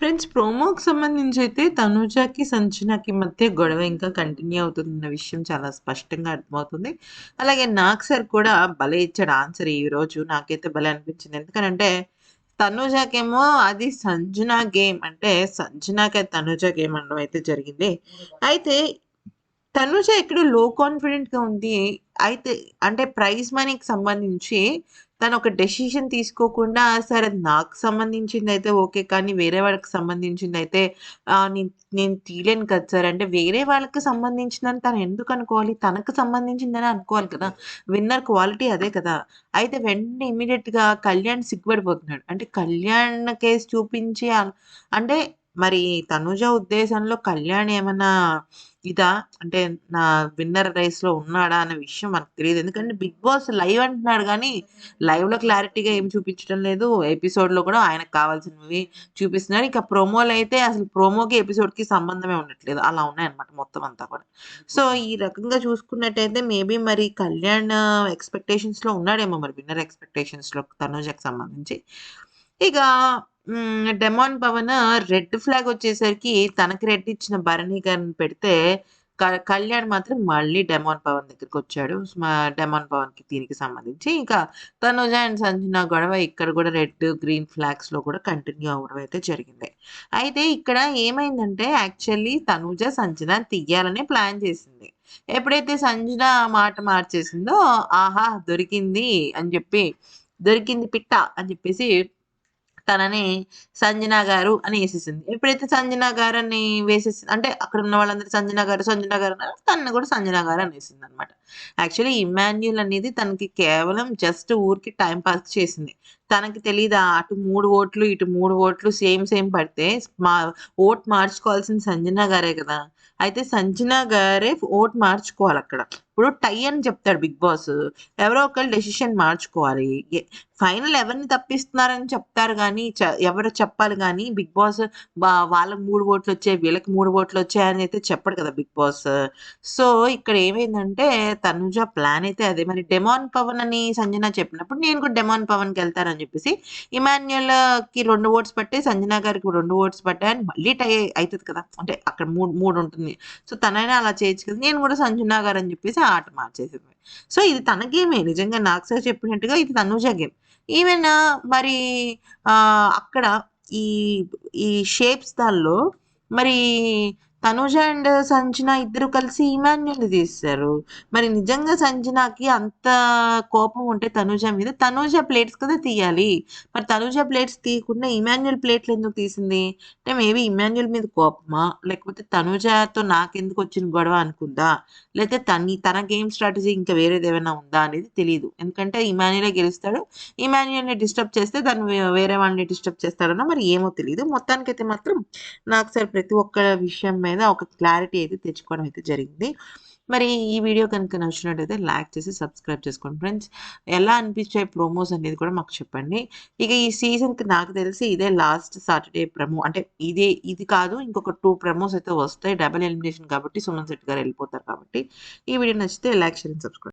Friends ప్రోమోకి సంబంధించి అయితే తనూజకి, సంజనకి మధ్య గొడవ ఇంకా కంటిన్యూ అవుతుందన్న విషయం చాలా స్పష్టంగా అర్థమవుతుంది. అలాగే నాగ్ సార్ కూడా భలే ఇచ్చాడు ఆన్సర్ ఈరోజు. నాకైతే భలే అనిపించింది. ఎందుకనంటే తనూజకేమో అది సంజన గేమ్ అంటే సంజనకి అది తనూజ గేమ్ అనడం అయితే జరిగింది. అయితే తనూజ ఎక్కడో లో కాన్ఫిడెంట్‌గా ఉంది. అయితే అంటే ప్రైజ్ మనీకి సంబంధించి తనొక డెసిషన్ తీసుకోకుండా, సరే అది నాకు సంబంధించిందయితే ఓకే. కానీ వేరే వాళ్ళకి సంబంధించిందయితే నేను నేను తీయలేను కదా సార్! అంటే వేరే వాళ్ళకి సంబంధించిందని తను ఎందుకు అనుకోవాలి? తనకు సంబంధించిందనే అనుకోవాలి కదా! విన్నర్ క్వాలిటీ అదే కదా! అయితే వెంటనే ఇమ్మీడియేట్‌గా కళ్యాణ్ సిగ్గుపడిపోతున్నాడు. అంటే కళ్యాణ్ కేస్ చూపించి అంటే మరి తనూజ ఉద్దేశంలో కళ్యాణ్ ఏమన్నా ఇదా? అంటే నా విన్నర్ రేస్‌లో ఉన్నాడా అన్న విషయం మనకు తెలీదు. ఎందుకంటే 'బిగ్ బాస్' లైవ్ అంటున్నాడు గానీ, లైవ్‌లో క్లారిటీగా ఏమి చూపించడం లేదు. ఎపిసోడ్‌లో కూడా ఆయనకు కావాల్సినవి చూపిస్తున్నారు. ఇక ప్రోమోలు అయితే అసలు ప్రోమోకి, ఎపిసోడ్‌కి సంబంధమే ఉండట్లేదు. అలా ఉన్నాయన్నమాట మొత్తం అంతా కూడా. సో, ఈ రకంగా చూసుకున్నట్టయితే మేబీ మరి కళ్యాణ్ ఎక్స్‌పెక్టేషన్స్‌లో ఉన్నాడేమో మరి విన్నర్ ఎక్స్‌పెక్టేషన్స్‌లో తనూజకి సంబంధించి. ఇక డెమాన్ పవన్ రెడ్ ఫ్లాగ్ వచ్చేసరికి తనకి రెడ్ ఇచ్చిన భరణి గారిని పెడితే కళ్యాణ్ మాత్రం మళ్ళీ డెమాన్ పవన్ దగ్గరికొచ్చాడు. డెమాన్ పవన్‌కి దీనికి సంబంధించి. ఇంకా తనుజ అండ్ సంజన గొడవ ఇక్కడ కూడా రెడ్, గ్రీన్ ఫ్లాగ్స్‌లో కూడా కంటిన్యూ అవ్వడం అయితే జరిగింది. అయితే ఇక్కడ ఏమైందంటే యాక్చువల్లీ తనుజ సంజన తీయాలనే ప్లాన్ చేసింది. ఎప్పుడైతే సంజన మాట మార్చేసిందో ఆహా! దొరికింది అని చెప్పి, దొరికింది పిట్ట అని చెప్పేసి తనని సంజన గారు అని యేసేసింది. ఎప్పుడైతే సంజన గారని అంటే అక్కడున్న వాళ్ళందరూ సంజన గారు, సంజన గారు అన్నారు. తనని కూడా సంజన గారు అనేసిందనమాట. యాక్చువల్లీ ఇమ్మాన్యుల్ అనేది తనకి కేవలం జస్ట్ ఊరికే టైమ్ పాస్ చేసింది. తనకి తెలీదా అటు 3 ఓట్లు, ఇటు 3 ఓట్లు సేమ్ సేమ్ పడితే మా ఓట్ మార్చుకోవాల్సింది సంజన గారే కదా! అయితే సంజన గారే ఓట్ మార్చుకోవాలక్కడ. ఇప్పుడు టై అని చెప్తాడు బిగ్ బాస్. ఎవరో ఒకళ్ళు డెసిషన్ మార్చుకోవాలి. ఫైనల్ ఎవరిని తప్పిస్తున్నారని చెప్తారు గానీ, ఎవరో చెప్పాలి గానీ, బిగ్ బాస్ వాళ్ళకి 3 ఓట్లొచ్చాయి, వీళ్ళకి 3 ఓట్లొచ్చాయని అయితే చెప్పడు కదా బిగ్ బాస్. సో, ఇక్కడ ఏమైందంటే తనుజ ప్లాన్ అయితే అదే. మరి డెమాన్ పవన్ అని సంజన చెప్పినప్పుడు నేను కూడా డెమాన్ పవన్‌కెళ్తానని చెప్పేసి ఇమాన్యుయల్‌కి 2 ఓట్స్ పట్టాయి, సంజన గారికి 2 ఓట్స్ పట్టాయని మళ్ళీ టై అయితది కదా! అంటే అక్కడ 3 ఉంటుంది. సో, తనైనా అలా చేయొచ్చు కదా! నేను కూడా సంజన గారని చెప్పేసి ఆ ఆట మార్చేసింది. సో, ఇది తన గేమే. నిజంగా నాగ్ సార్ చెప్పినట్టుగా ఇది తనూజ గేమ్. ఈవెన్ మరి అక్కడ ఈ, ఈ షేప్స్ దానిలో మరి తనూజ అండ్ సంజన ఇద్దరు కలిసి ఇమాన్యుయల్‌ని తీసేశారు. మరి నిజంగా సంజనకి అంత కోపం ఉంటే తనూజ మీద, తనూజ ప్లేట్స్ కదా తీయాలి. మరి తనూజ ప్లేట్స్ తీయకుండా ఇమాన్యుయల్ ప్లేట్లు ఎందుకు తీసింది? అంటే మేబీ ఇమాన్యుయల్ మీద కోపమా? లేకపోతే తనూజతో నాకెందుకొచ్చిన గొడవ అనుకుందా? లేతే తన గేమ్ స్ట్రాటజీ ఇంకా వేరేదేమైనా ఉందా అనేది తెలీదు. ఎందుకంటే ఇమాన్యుయలే గెలుస్తాడు. ఇమాన్యుయల్‌ని డిస్టర్బ్ చేస్తే తను వేరే వాళ్ళని డిస్టర్బ్ చేస్తాడనో మరి ఏమో తెలీదు. మొత్తానికైతే మాత్రం నాకు సార్ ప్రతి ఒక్క విషయం మీద ఒక క్లారిటీ అయితే తెచ్చుకోవడం అయితే జరిగింది. మరి ఈ వీడియో కనుక నచ్చినట్టయితే లైక్ చేసి సబ్స్క్రైబ్ చేసుకోండి ఫ్రెండ్స్. ఎలా అనిపించాయి ప్రోమోస్ అనేది కూడా మాకు చెప్పండి. ఇక ఈ సీజన్‌కి నాకు తెలిసి ఇదే లాస్ట్ సాటర్‌డే ప్రోమో. అంటే ఇది కాదు ఇంకొక 2 ప్రోమోస్ అయితే వస్తాయి. డబుల్ ఎలిమినేషన్ కాబట్టి సుమన్ శెట్టి గారు ఎళ్ళిపోతారు కాబట్టి. ఈ వీడియో నచ్చితే లైక్, షేర్ అండ్ సబ్స్క్రైబ్.